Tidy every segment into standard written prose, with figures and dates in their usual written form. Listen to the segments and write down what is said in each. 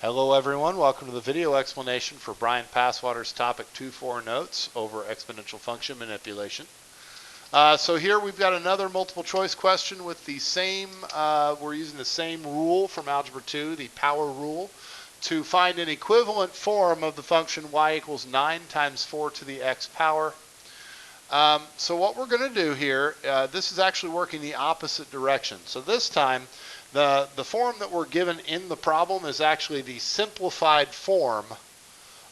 Hello everyone, welcome to the video explanation for Brian Passwater's topic 2-4 notes over exponential function manipulation. So here we've got another multiple choice question with the same, we're using the same rule from Algebra 2, the power rule, to find an equivalent form of the function y equals 9 times 4 to the x power. So what we're going to do here, this is actually working the opposite direction. So this time, the form that we're given in the problem is actually the simplified form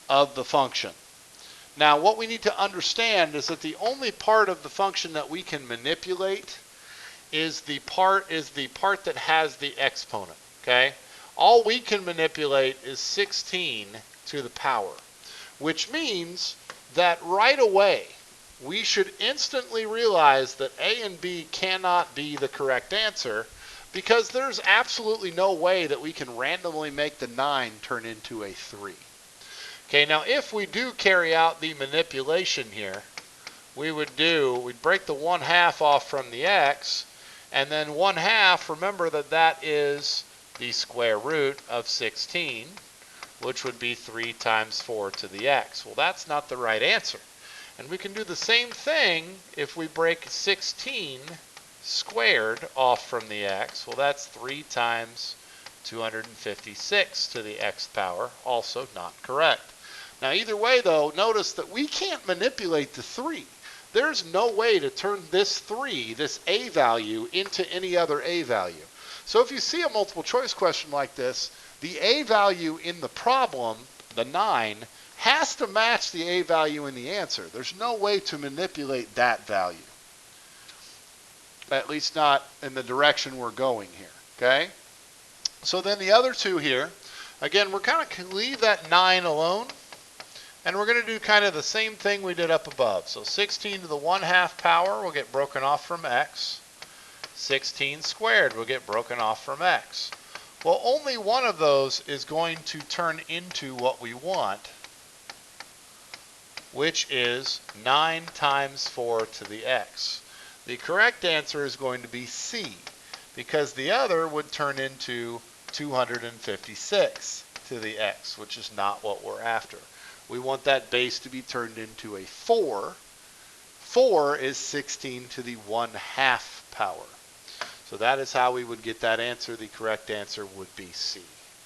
of the function. Now what we need to understand is that the only part of the function that we can manipulate is the part that has the exponent, okay? All we can manipulate is 16 to the power, which means that right away we should instantly realize that A and B cannot be the correct answer, because there's absolutely no way that we can randomly make the 9 turn into a 3. Okay, now if we do carry out the manipulation here, we'd break the 1/2 off from the x, and then 1/2, remember that is the square root of 16, which would be 3 times 4 to the x. Well, that's not the right answer. And we can do the same thing if we break 16 squared off from the x. Well, that's 3 times 256 to the x power, also not correct. Now either way though, notice that we can't manipulate the 3. There's no way to turn this 3, this a value, into any other a value. So if you see a multiple choice question like this, the a value in the problem, the 9, has to match the a value in the answer. There's no way to manipulate that value. At least not in the direction we're going here, okay? So then the other two here, again, we're kind of leave that 9 alone, and we're going to do kind of the same thing we did up above. So 16 to the 1/2 power will get broken off from x. 16 squared will get broken off from x. Well, only one of those is going to turn into what we want, which is 9 times 4 to the x. The correct answer is going to be C, because the other would turn into 256 to the x, which is not what we're after. We want that base to be turned into a 4. 4 is 16 to the 1/2 power. So that is how we would get that answer. The correct answer would be C.